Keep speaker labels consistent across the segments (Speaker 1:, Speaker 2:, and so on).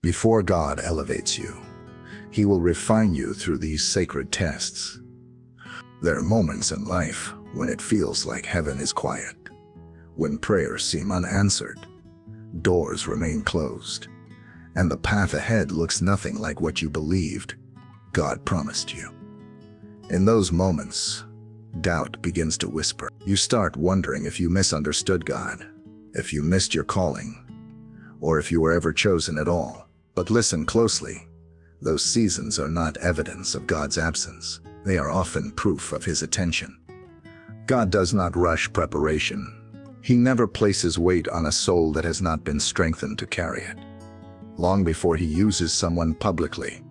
Speaker 1: Before God elevates you, He will refine you through these sacred tests. There are moments in life when it feels like heaven is quiet, when prayers seem unanswered, doors remain closed, and the path ahead looks nothing like what you believed God promised you. In those moments, doubt begins to whisper. You start wondering if you misunderstood God, if you missed your calling, or if you were ever chosen at all. But listen closely. Those seasons are not evidence of God's absence. They are often proof of His attention. God does not rush preparation. He never places weight on a soul that has not been strengthened to carry it. Long before He uses someone publicly,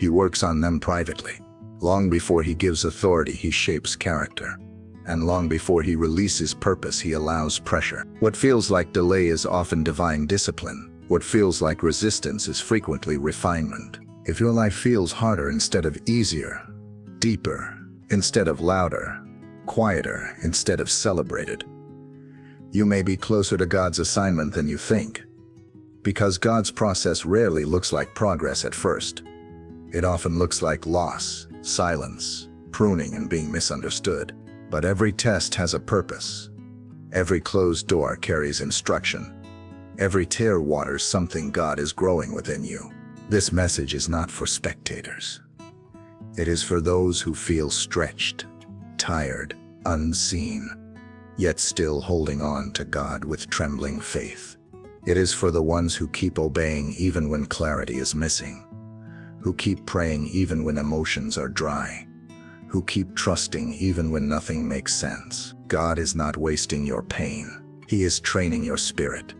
Speaker 1: He works on them privately. Long before He gives authority, He shapes character. And long before He releases purpose, He allows pressure. What feels like delay is often divine discipline. What feels like resistance is frequently refinement. If your life feels harder instead of easier, deeper instead of louder, quieter instead of celebrated, you may be closer to God's assignment than you think. Because God's process rarely looks like progress at first. It often looks like loss, silence, pruning, and being misunderstood. But every test has a purpose. Every closed door carries instruction. Every tear waters something God is growing within you. This message is not for spectators. It is for those who feel stretched, tired, unseen, yet still holding on to God with trembling faith. It is for the ones who keep obeying even when clarity is missing, who keep praying even when emotions are dry, who keep trusting even when nothing makes sense. God is not wasting your pain. He is training your spirit.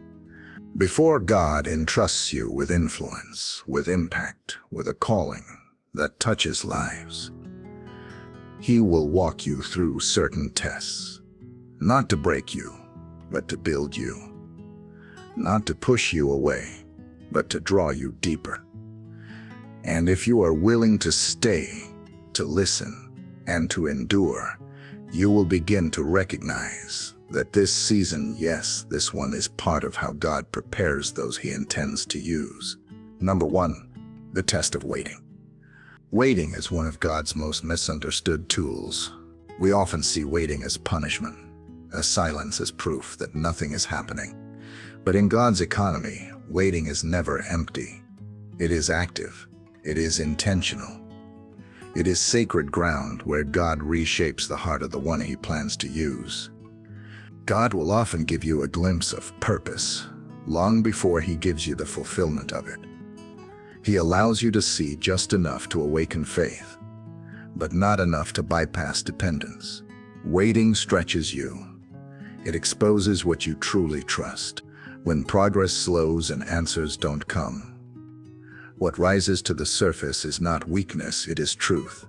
Speaker 1: Before God entrusts you with influence, with impact, with a calling that touches lives, He will walk you through certain tests, not to break you, but to build you, not to push you away, but to draw you deeper. And if you are willing to stay, to listen, and to endure, you will begin to recognize that this season, yes, this one, is part of how God prepares those He intends to use. Number 1, the test of waiting. Waiting is one of God's most misunderstood tools. We often see waiting as punishment, as silence as proof that nothing is happening. But in God's economy, waiting is never empty. It is active. It is intentional. It is sacred ground where God reshapes the heart of the one He plans to use. God will often give you a glimpse of purpose long before He gives you the fulfillment of it. He allows you to see just enough to awaken faith, but not enough to bypass dependence. Waiting stretches you. It exposes what you truly trust. When progress slows and answers don't come, what rises to the surface is not weakness, it is truth.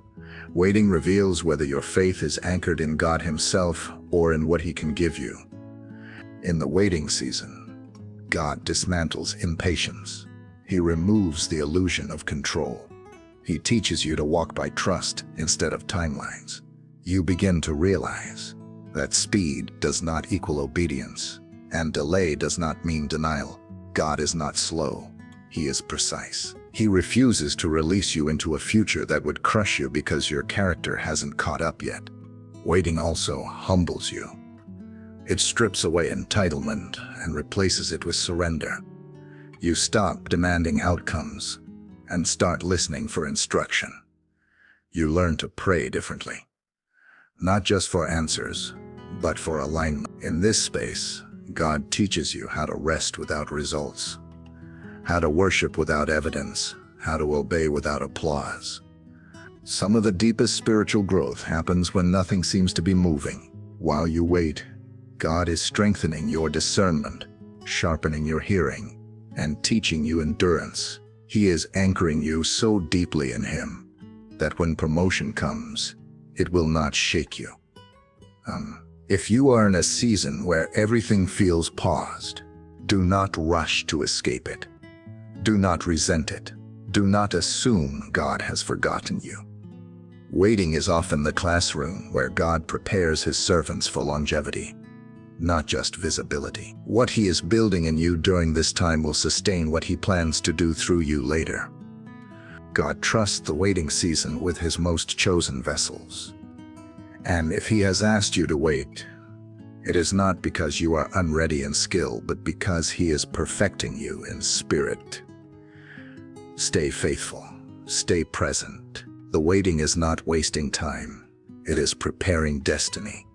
Speaker 1: Waiting reveals whether your faith is anchored in God Himself or in what He can give you. In the waiting season, God dismantles impatience. He removes the illusion of control. He teaches you to walk by trust instead of timelines. You begin to realize that speed does not equal obedience, and delay does not mean denial. God is not slow. He is precise. He refuses to release you into a future that would crush you because your character hasn't caught up yet. Waiting also humbles you. It strips away entitlement and replaces it with surrender. You stop demanding outcomes and start listening for instruction. You learn to pray differently, not just for answers, but for alignment. In this space, God teaches you how to rest without results, how to worship without evidence, how to obey without applause. Some of the deepest spiritual growth happens when nothing seems to be moving. While you wait, God is strengthening your discernment, sharpening your hearing, and teaching you endurance. He is anchoring you so deeply in Him that when promotion comes, it will not shake you. If you are in a season where everything feels paused, do not rush to escape it. Do not resent it. Do not assume God has forgotten you. Waiting is often the classroom where God prepares His servants for longevity. not just visibility. What He is building in you during this time will sustain what He plans to do through you later. God trusts the waiting season with His most chosen vessels. And if He has asked you to wait, it is not because you are unready in skill, but because He is perfecting you in spirit. Stay faithful. Stay present. The waiting is not wasting time. It is preparing destiny.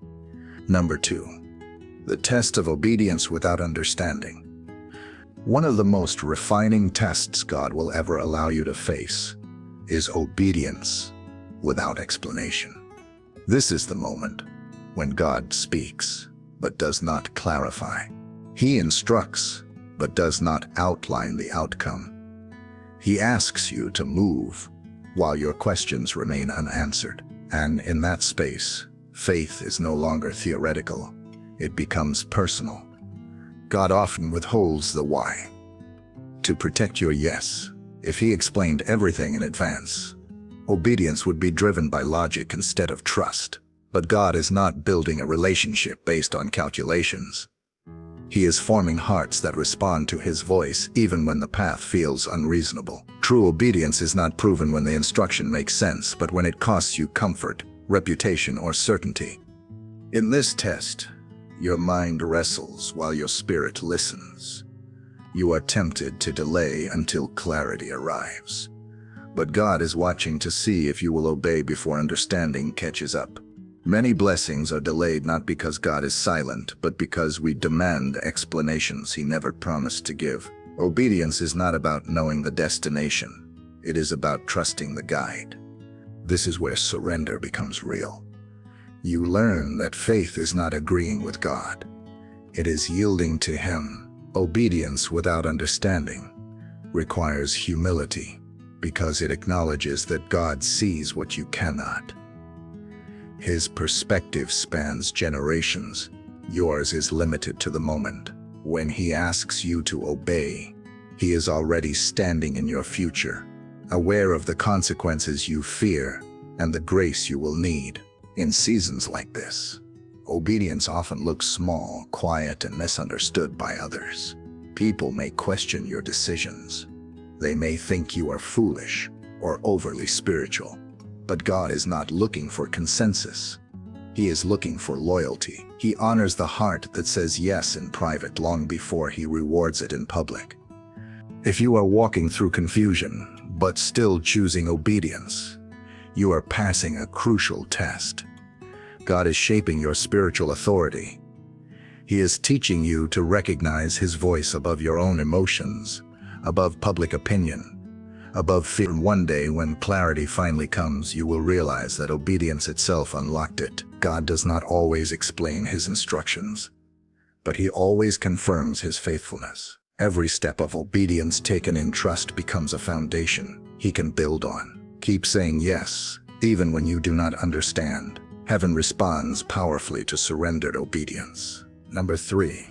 Speaker 1: Number 2, the test of obedience without understanding. One of the most refining tests God will ever allow you to face is obedience without explanation. This is the moment when God speaks but does not clarify. He instructs but does not outline the outcome. He asks you to move while your questions remain unanswered. And in that space, faith is no longer theoretical. It becomes personal. God often withholds the why to protect your yes. If He explained everything in advance, obedience would be driven by logic instead of trust. But God is not building a relationship based on calculations. He is forming hearts that respond to His voice even when the path feels unreasonable. True obedience is not proven when the instruction makes sense, but when it costs you comfort, reputation, or certainty. In this test, your mind wrestles while your spirit listens. You are tempted to delay until clarity arrives. But God is watching to see if you will obey before understanding catches up. Many blessings are delayed not because God is silent, but because we demand explanations He never promised to give. Obedience is not about knowing the destination. It is about trusting the guide. This is where surrender becomes real. You learn that faith is not agreeing with God. It is yielding to Him. Obedience without understanding requires humility, because it acknowledges that God sees what you cannot. His perspective spans generations. Yours is limited to the moment. When He asks you to obey, He is already standing in your future, aware of the consequences you fear and the grace you will need. In seasons like this, obedience often looks small, quiet, and misunderstood by others. People may question your decisions. They may think you are foolish or overly spiritual. But God is not looking for consensus. He is looking for loyalty. He honors the heart that says yes in private long before He rewards it in public. If you are walking through confusion, but still choosing obedience, you are passing a crucial test. God is shaping your spiritual authority. He is teaching you to recognize His voice above your own emotions, above public opinion, above fear. One day, when clarity finally comes, you will realize that obedience itself unlocked it. God does not always explain His instructions, but He always confirms His faithfulness. Every step of obedience taken in trust becomes a foundation He can build on. Keep saying yes, even when you do not understand. Heaven responds powerfully to surrendered obedience. Number 3,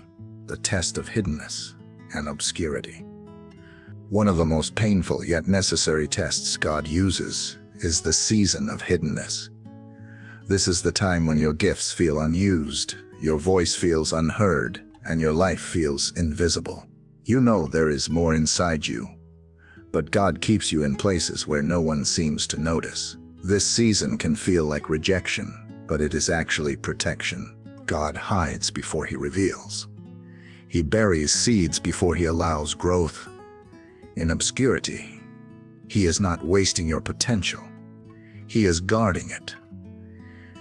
Speaker 1: the test of hiddenness and obscurity. One of the most painful yet necessary tests God uses is the season of hiddenness. This is the time when your gifts feel unused, your voice feels unheard, and your life feels invisible. You know there is more inside you, but God keeps you in places where no one seems to notice. This season can feel like rejection, but it is actually protection. God hides before He reveals. He buries seeds before He allows growth. In obscurity, He is not wasting your potential. He is guarding it.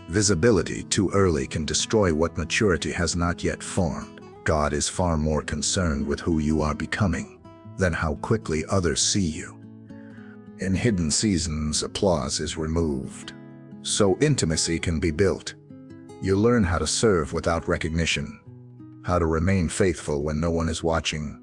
Speaker 1: Visibility too early can destroy what maturity has not yet formed. God is far more concerned with who you are becoming than how quickly others see you. In hidden seasons, applause is removed, so intimacy can be built. You learn how to serve without recognition, how to remain faithful when no one is watching,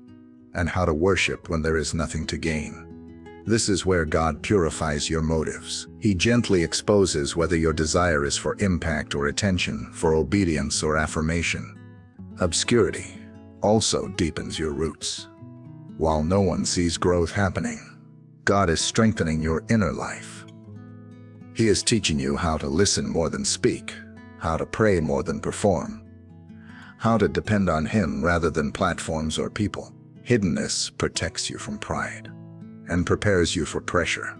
Speaker 1: and how to worship when there is nothing to gain. This is where God purifies your motives. He gently exposes whether your desire is for impact or attention, for obedience or affirmation. Obscurity also deepens your roots. While no one sees growth happening, God is strengthening your inner life. He is teaching you how to listen more than speak, how to pray more than perform, how to depend on Him rather than platforms or people. Hiddenness protects you from pride and prepares you for pressure.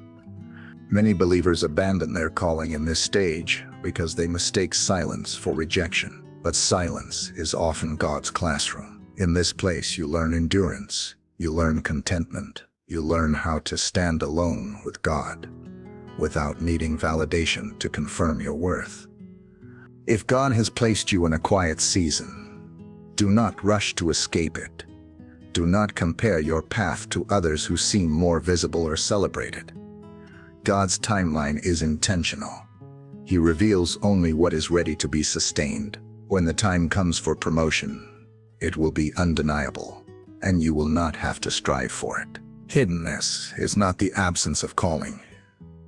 Speaker 1: Many believers abandon their calling in this stage because they mistake silence for rejection. But silence is often God's classroom. In this place, you learn endurance, you learn contentment, you learn how to stand alone with God without needing validation to confirm your worth. If God has placed you in a quiet season, do not rush to escape it. Do not compare your path to others who seem more visible or celebrated. God's timeline is intentional. He reveals only what is ready to be sustained. When the time comes for promotion, it will be undeniable, and you will not have to strive for it. Hiddenness is not the absence of calling.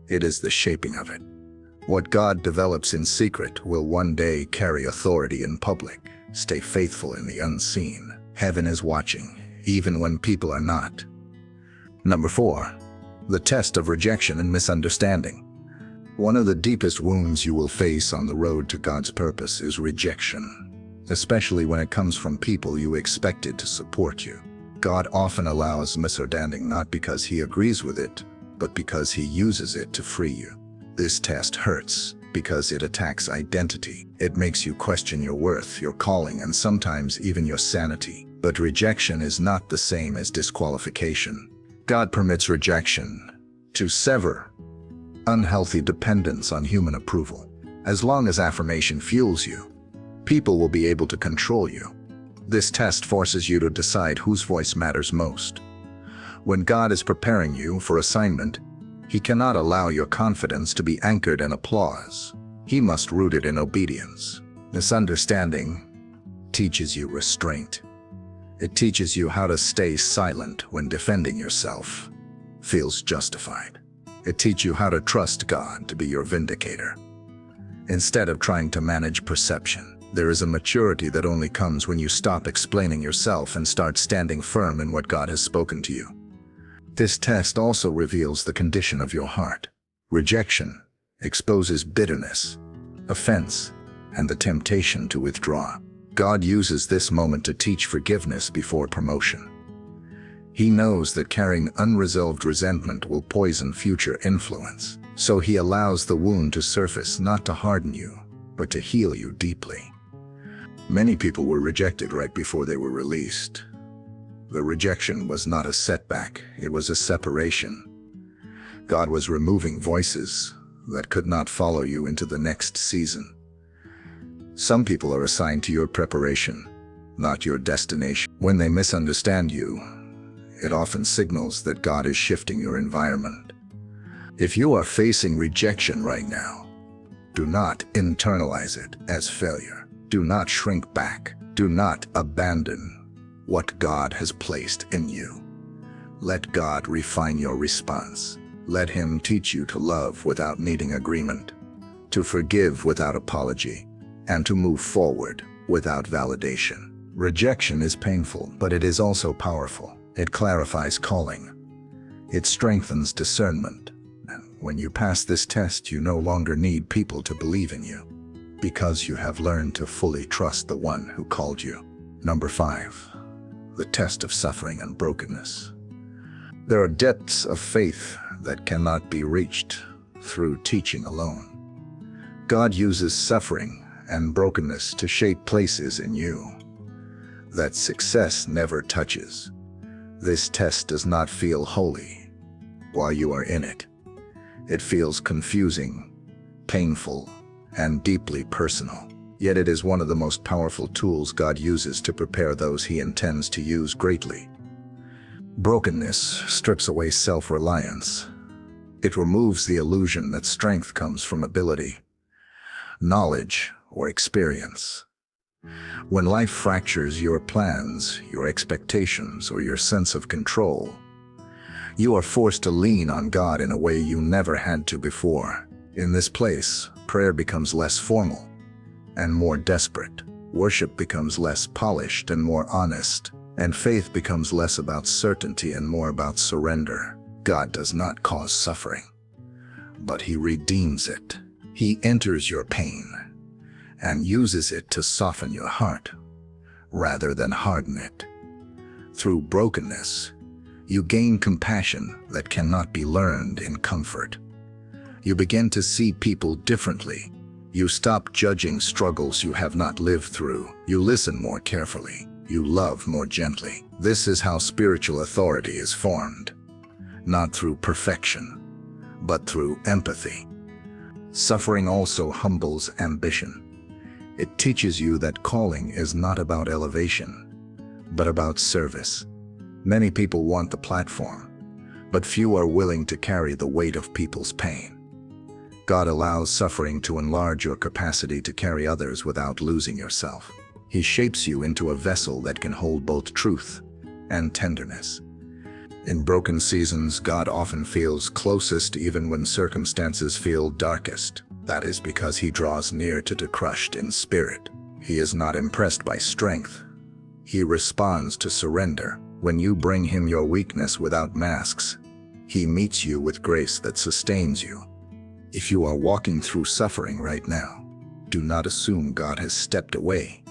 Speaker 1: It is the shaping of it. What God develops in secret will one day carry authority in public. Stay faithful in the unseen. Heaven is watching, even when people are not. Number 4, the test of rejection and misunderstanding. One of the deepest wounds you will face on the road to God's purpose is rejection, especially when it comes from people you expected to support you. God often allows misunderstanding not because He agrees with it, but because He uses it to free you. This test hurts because it attacks identity. It makes you question your worth, your calling, and sometimes even your sanity. But rejection is not the same as disqualification. God permits rejection to sever unhealthy dependence on human approval. As long as affirmation fuels you, people will be able to control you. This test forces you to decide whose voice matters most. When God is preparing you for assignment, He cannot allow your confidence to be anchored in applause. He must root it in obedience. Misunderstanding teaches you restraint. It teaches you how to stay silent when defending yourself feels justified. It teaches you how to trust God to be your vindicator. Instead of trying to manage perception, there is a maturity that only comes when you stop explaining yourself and start standing firm in what God has spoken to you. This test also reveals the condition of your heart. Rejection exposes bitterness, offense, and the temptation to withdraw. God uses this moment to teach forgiveness before promotion. He knows that carrying unresolved resentment will poison future influence, so He allows the wound to surface not to harden you, but to heal you deeply. Many people were rejected right before they were released. The rejection was not a setback, it was a separation. God was removing voices that could not follow you into the next season. Some people are assigned to your preparation, not your destination. When they misunderstand you, it often signals that God is shifting your environment. If you are facing rejection right now, do not internalize it as failure. Do not shrink back. Do not abandon what God has placed in you. Let God refine your response. Let Him teach you to love without needing agreement, to forgive without apology, and to move forward without validation. Rejection is painful, but it is also powerful. It clarifies calling. It strengthens discernment. And when you pass this test, you no longer need people to believe in you, because you have learned to fully trust the one who called you. Number 5, the test of suffering and brokenness. There are depths of faith that cannot be reached through teaching alone. God uses suffering and brokenness to shape places in you that success never touches. This test does not feel holy while you are in it. It feels confusing, painful, and deeply personal. Yet it is one of the most powerful tools God uses to prepare those He intends to use greatly. Brokenness strips away self-reliance. It removes the illusion that strength comes from ability, knowledge, or experience. When life fractures your plans, your expectations, or your sense of control, you are forced to lean on God in a way you never had to before. In this place, prayer becomes less formal and more desperate. Worship becomes less polished and more honest, and faith becomes less about certainty and more about surrender. God does not cause suffering, but He redeems it. He enters your pain and uses it to soften your heart, rather than harden it. Through brokenness, you gain compassion that cannot be learned in comfort. You begin to see people differently. You stop judging struggles you have not lived through. You listen more carefully. You love more gently. This is how spiritual authority is formed, not through perfection, but through empathy. Suffering also humbles ambition. It teaches you that calling is not about elevation, but about service. Many people want the platform, but few are willing to carry the weight of people's pain. God allows suffering to enlarge your capacity to carry others without losing yourself. He shapes you into a vessel that can hold both truth and tenderness. In broken seasons, God often feels closest even when circumstances feel darkest. That is because He draws near to the crushed in spirit. He is not impressed by strength. He responds to surrender. When you bring Him your weakness without masks, He meets you with grace that sustains you. If you are walking through suffering right now, do not assume God has stepped away.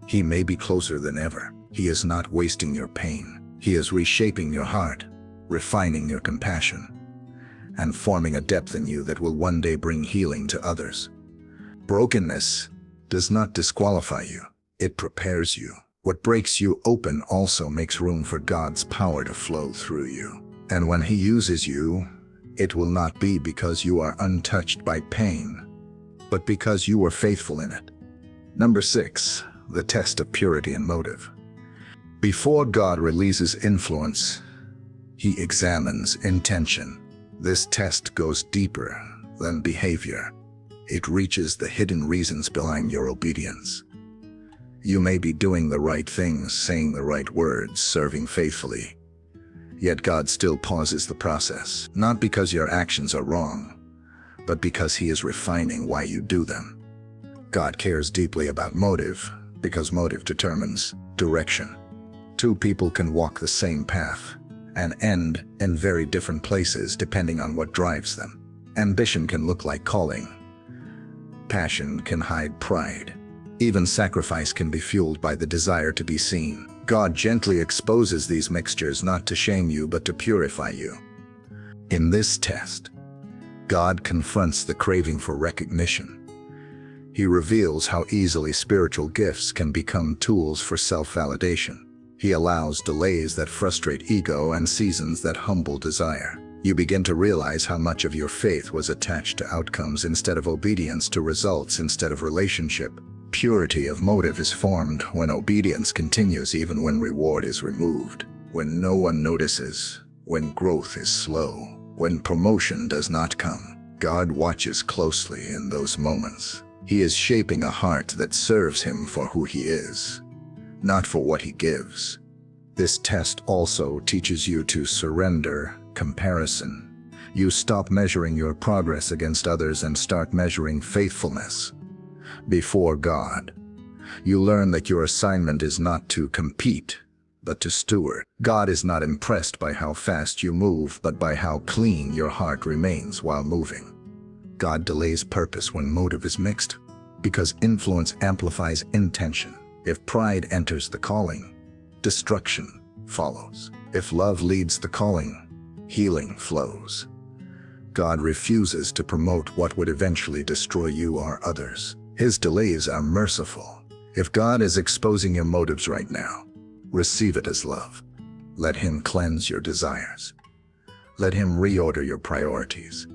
Speaker 1: He may be closer than ever. He is not wasting your pain. He is reshaping your heart, refining your compassion, and forming a depth in you that will one day bring healing to others. Brokenness does not disqualify you. It prepares you. What breaks you open also makes room for God's power to flow through you. And when He uses you, it will not be because you are untouched by pain, but because you were faithful in it. Number 6, the test of purity and motive. Before God releases influence, He examines intention. This test goes deeper than behavior. It reaches the hidden reasons behind your obedience. You may be doing the right things, saying the right words, serving faithfully. Yet God still pauses the process, not because your actions are wrong, but because He is refining why you do them. God cares deeply about motive, because motive determines direction. Two people can walk the same path and end in very different places depending on what drives them. Ambition can look like calling. Passion can hide pride. Even sacrifice can be fueled by the desire to be seen. God gently exposes these mixtures not to shame you but to purify you. In this test, God confronts the craving for recognition. He reveals how easily spiritual gifts can become tools for self-validation. He allows delays that frustrate ego and seasons that humble desire. You begin to realize how much of your faith was attached to outcomes instead of obedience, to results instead of relationship. Purity of motive is formed when obedience continues even when reward is removed, when no one notices, when growth is slow, when promotion does not come. God watches closely in those moments. He is shaping a heart that serves Him for who He is, not for what He gives. This test also teaches you to surrender comparison. You stop measuring your progress against others and start measuring faithfulness before God. You learn that your assignment is not to compete, but to steward. God is not impressed by how fast you move, but by how clean your heart remains while moving. God delays purpose when motive is mixed, because influence amplifies intention. If pride enters the calling, destruction follows. If love leads the calling, healing flows. God refuses to promote what would eventually destroy you or others. His delays are merciful. If God is exposing your motives right now, receive it as love. Let Him cleanse your desires. Let Him reorder your priorities.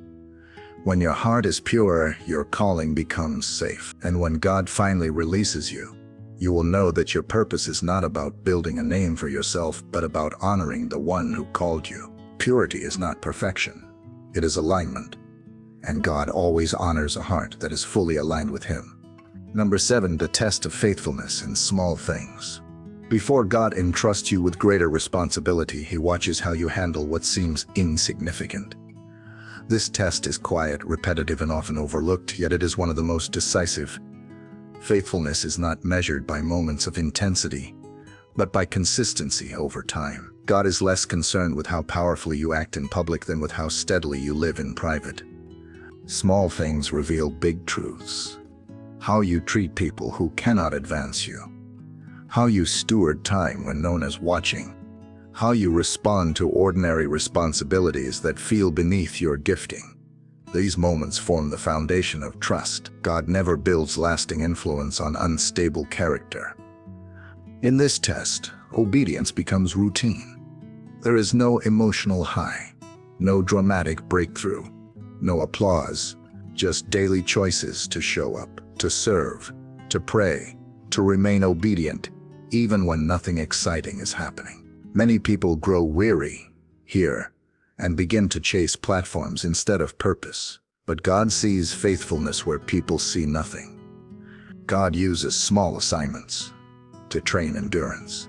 Speaker 1: When your heart is pure, your calling becomes safe. And when God finally releases you, you will know that your purpose is not about building a name for yourself, but about honoring the one who called you. Purity is not perfection. It is alignment. And God always honors a heart that is fully aligned with Him. Number 7, the test of faithfulness in small things. Before God entrusts you with greater responsibility, He watches how you handle what seems insignificant. This test is quiet, repetitive, and often overlooked, yet it is one of the most decisive. Faithfulness is not measured by moments of intensity, but by consistency over time. God is less concerned with how powerfully you act in public than with how steadily you live in private. Small things reveal big truths. How you treat people who cannot advance you. how you steward time when no one is watching, how you respond to ordinary responsibilities that feel beneath your gifting. These moments form the foundation of trust. God never builds lasting influence on unstable character. In this test, obedience becomes routine. There is no emotional high, no dramatic breakthrough, no applause, just daily choices to show up, to serve, to pray, to remain obedient, even when nothing exciting is happening. Many people grow weary here and begin to chase platforms instead of purpose. But God sees faithfulness where people see nothing. God uses small assignments to train endurance.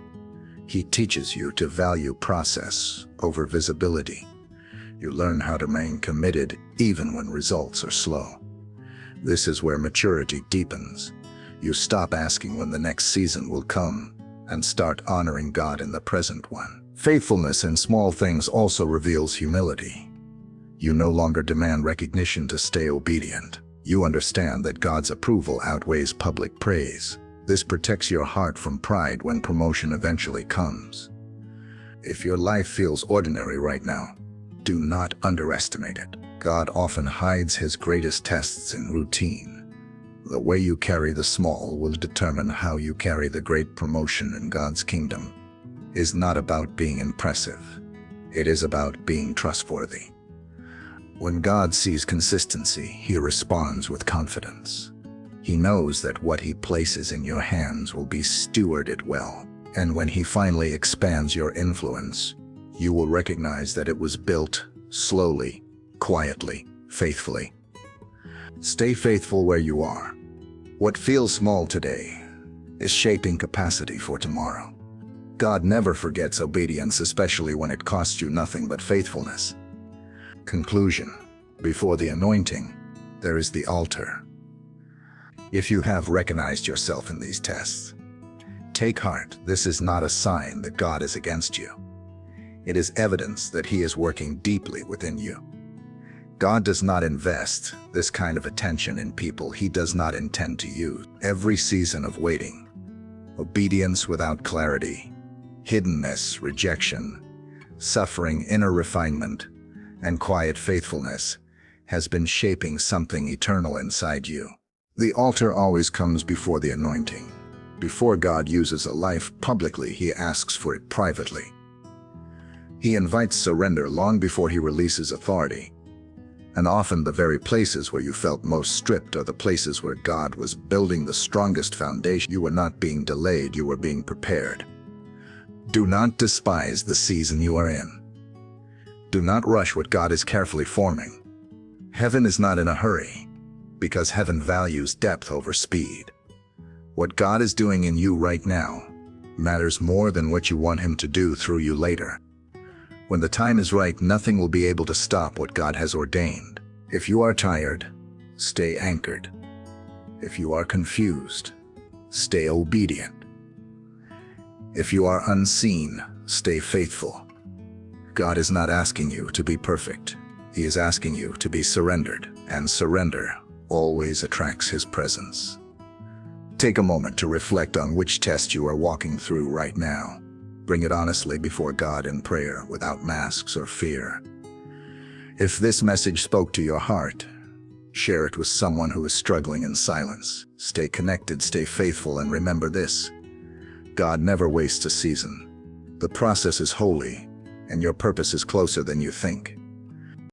Speaker 1: He teaches you to value process over visibility. You learn how to remain committed even when results are slow. This is where maturity deepens. You stop asking when the next season will come and start honoring God in the present one. Faithfulness in small things also reveals humility. You no longer demand recognition to stay obedient. You understand that God's approval outweighs public praise. This protects your heart from pride when promotion eventually comes. If your life feels ordinary right now, do not underestimate it. God often hides his greatest tests in routine. The way you carry the small will determine how you carry the great. Promotion in God's kingdom is not about being impressive. It is about being trustworthy. When God sees consistency, he responds with confidence. He knows that what he places in your hands will be stewarded well. And when he finally expands your influence, you will recognize that it was built slowly, quietly, faithfully. Stay faithful where you are. What feels small today is shaping capacity for tomorrow. God never forgets obedience, especially when it costs you nothing but faithfulness. Conclusion. Before the anointing, there is the altar. If you have recognized yourself in these tests, take heart. This is not a sign that God is against you. It is evidence that he is working deeply within you. God does not invest this kind of attention in people he does not intend to use. Every season of waiting, obedience without clarity, hiddenness, rejection, suffering, inner refinement, and quiet faithfulness has been shaping something eternal inside you. The altar always comes before the anointing. Before God uses a life publicly, he asks for it privately. He invites surrender long before he releases authority. And often the very places where you felt most stripped are the places where God was building the strongest foundation. You were not being delayed, you were being prepared. Do not despise the season you are in. Do not rush what God is carefully forming. Heaven is not in a hurry, because heaven values depth over speed. What God is doing in you right now matters more than what you want him to do through you later. When the time is right, nothing will be able to stop what God has ordained. If you are tired, stay anchored. If you are confused, stay obedient. If you are unseen, stay faithful. God is not asking you to be perfect. He is asking you to be surrendered, and surrender always attracts his presence. Take a moment to reflect on which test you are walking through right now. Bring it honestly before God in prayer, without masks or fear. If this message spoke to your heart, share it with someone who is struggling in silence. Stay connected, stay faithful, and remember this: God never wastes a season. The process is holy, and your purpose is closer than you think.